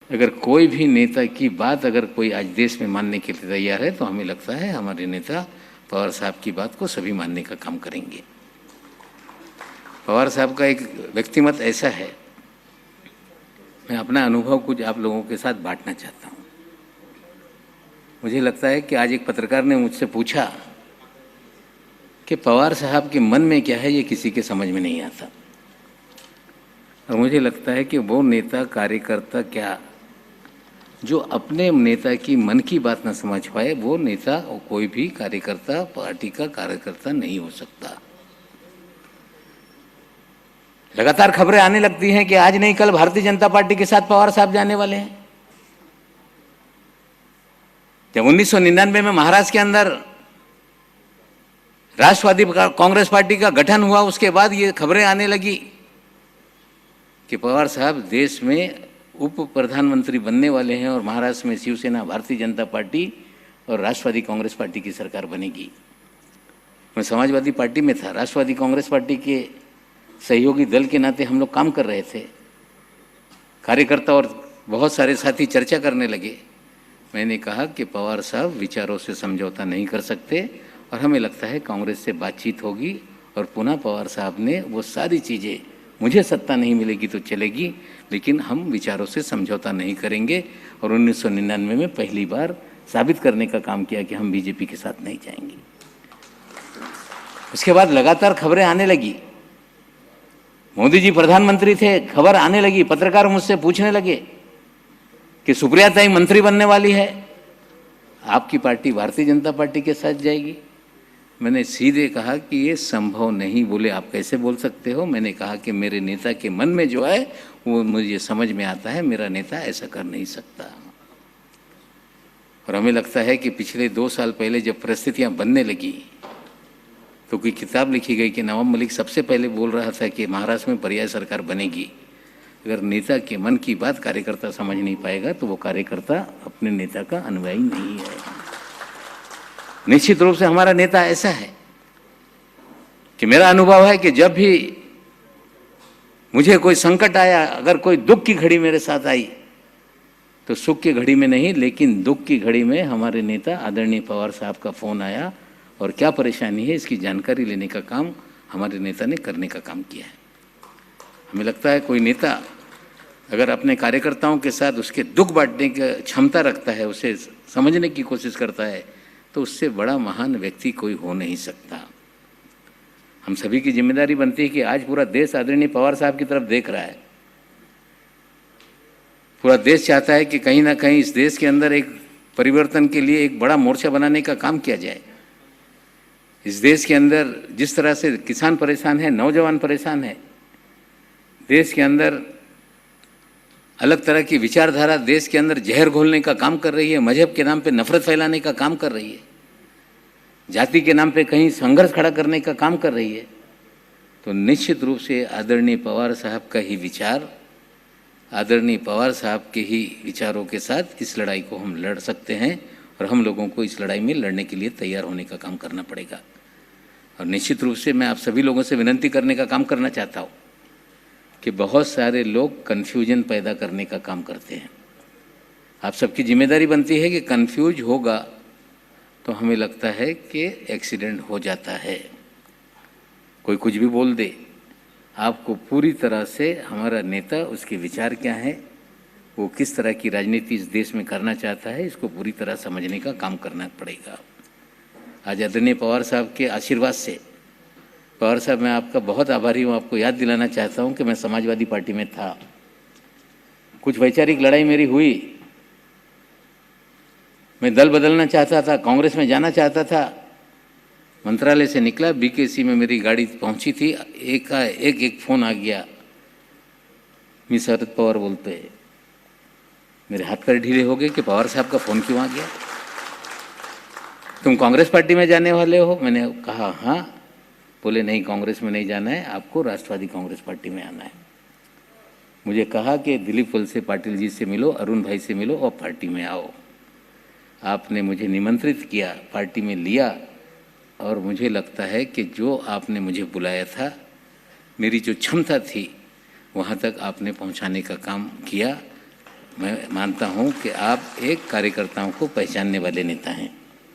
अगर कोई भी नेता की बात अगर कोई आज देश में मानने के लिए तैयार है तो हमें लगता है हमारे नेता पवार साहब की बात को सभी मानने का काम करेंगे। पवार साहब का एक व्यक्तिमत ऐसा है, मैं अपना अनुभव कुछ आप लोगों के साथ बांटना चाहता हूँ। मुझे लगता है कि आज एक पत्रकार ने मुझसे पूछा कि पवार साहब के मन में क्या है, ये किसी के समझ में नहीं आता। और मुझे लगता है कि वो नेता कार्यकर्ता क्या जो अपने नेता की मन की बात न समझ पाए, वो नेता और कोई भी कार्यकर्ता पार्टी का कार्यकर्ता नहीं हो सकता। लगातार खबरें आने लगती हैं कि आज नहीं कल भारतीय जनता पार्टी के साथ पवार साहब जाने वाले हैं। जब 1999 में महाराष्ट्र के अंदर राष्ट्रवादी कांग्रेस पार्टी का गठन हुआ, उसके बाद ये खबरें आने लगी कि पवार साहब देश में उप प्रधानमंत्री बनने वाले हैं और महाराष्ट्र में शिवसेना, भारतीय जनता पार्टी और राष्ट्रवादी कांग्रेस पार्टी की सरकार बनेगी। मैं समाजवादी पार्टी में था, राष्ट्रवादी कांग्रेस पार्टी के सहयोगी दल के नाते हम लोग काम कर रहे थे। कार्यकर्ता और बहुत सारे साथी चर्चा करने लगे। मैंने कहा कि पवार साहब विचारों से समझौता नहीं कर सकते और हमें लगता है कांग्रेस से बातचीत होगी और पुनः पवार साहब ने वो सारी चीज़ें, मुझे सत्ता नहीं मिलेगी तो चलेगी लेकिन हम विचारों से समझौता नहीं करेंगे। और 1999 में पहली बार साबित करने का काम किया कि हम बीजेपी के साथ नहीं जाएंगे। उसके बाद लगातार खबरें आने लगी, मोदी जी प्रधानमंत्री थे, खबर आने लगी, पत्रकार मुझसे पूछने लगे कि सुप्रिया ताई मंत्री बनने वाली है, आपकी पार्टी भारतीय जनता पार्टी के साथ जाएगी। मैंने सीधे कहा कि ये संभव नहीं। बोले आप कैसे बोल सकते हो? मैंने कहा कि मेरे नेता के मन में जो है वो मुझे समझ में आता है, मेरा नेता ऐसा कर नहीं सकता। और हमें लगता है कि पिछले 2 साल पहले जब परिस्थितियां बनने लगी तो कोई किताब लिखी गई कि नवाब मलिक सबसे पहले बोल रहा था कि महाराष्ट्र में पर्याय सरकार बनेगी। अगर नेता के मन की बात कार्यकर्ता समझ नहीं पाएगा तो वो कार्यकर्ता अपने नेता का अनुयायी नहीं है। निश्चित रूप से हमारा नेता ऐसा है कि मेरा अनुभव है कि जब भी मुझे कोई संकट आया, अगर कोई दुख की घड़ी मेरे साथ आई तो सुख की घड़ी में नहीं लेकिन दुख की घड़ी में हमारे नेता आदरणीय पवार साहब का फ़ोन आया और क्या परेशानी है इसकी जानकारी लेने का काम हमारे नेता ने करने का काम किया है। हमें लगता है कोई नेता अगर अपने कार्यकर्ताओं के साथ उसके दुख बांटने की क्षमता रखता है, उसे समझने की कोशिश करता है, तो उससे बड़ा महान व्यक्ति कोई हो नहीं सकता। हम सभी की जिम्मेदारी बनती है कि आज पूरा देश आदरणीय पवार साहब की तरफ देख रहा है। पूरा देश चाहता है कि कहीं ना कहीं इस देश के अंदर एक परिवर्तन के लिए एक बड़ा मोर्चा बनाने का काम किया जाए। इस देश के अंदर जिस तरह से किसान परेशान है, नौजवान परेशान है, देश के अंदर अलग तरह की विचारधारा देश के अंदर जहर घोलने का काम कर रही है, मजहब के नाम पे नफरत फैलाने का काम कर रही है, जाति के नाम पे कहीं संघर्ष खड़ा करने का काम कर रही है, तो निश्चित रूप से आदरणीय पवार साहब का ही विचार, आदरणीय पवार साहब के ही विचारों के साथ इस लड़ाई को हम लड़ सकते हैं और हम लोगों को इस लड़ाई में लड़ने के लिए तैयार होने का काम करना पड़ेगा। और निश्चित रूप से मैं आप सभी लोगों से विनती करने का काम करना चाहता हूँ कि बहुत सारे लोग कन्फ्यूजन पैदा करने का काम करते हैं। आप सबकी जिम्मेदारी बनती है कि कन्फ्यूज होगा तो हमें लगता है कि एक्सीडेंट हो जाता है, कोई कुछ भी बोल दे। आपको पूरी तरह से हमारा नेता, उसके विचार क्या हैं, वो किस तरह की राजनीति इस देश में करना चाहता है, इसको पूरी तरह समझने का काम करना पड़ेगा। आज आदरणीय पवार साहब के आशीर्वाद से, पवार साहब मैं आपका बहुत आभारी हूँ। आपको याद दिलाना चाहता हूँ कि मैं समाजवादी पार्टी में था, कुछ वैचारिक लड़ाई मेरी हुई, मैं दल बदलना चाहता था, कांग्रेस में जाना चाहता था, मंत्रालय से निकला, बीकेसी में मेरी गाड़ी पहुंची थी, एक फ़ोन आ गया, मी शरद पवार बोलते हैं। मेरे हाथ पैर ढीले हो गए कि पवार साहब का फ़ोन क्यों आ गया, तुम कांग्रेस पार्टी में जाने वाले हो? मैंने कहा हाँ। बोले नहीं, कांग्रेस में नहीं जाना है, आपको राष्ट्रवादी कांग्रेस पार्टी में आना है। मुझे कहा कि दिलीप वलसे पाटिल जी से मिलो, अरुण भाई से मिलो और पार्टी में आओ। आपने मुझे निमंत्रित किया, पार्टी में लिया और मुझे लगता है कि जो आपने मुझे बुलाया था, मेरी जो क्षमता थी वहाँ तक आपने पहुँचाने का काम किया। मैं मानता हूं कि आप एक कार्यकर्ताओं को पहचानने वाले नेता हैं।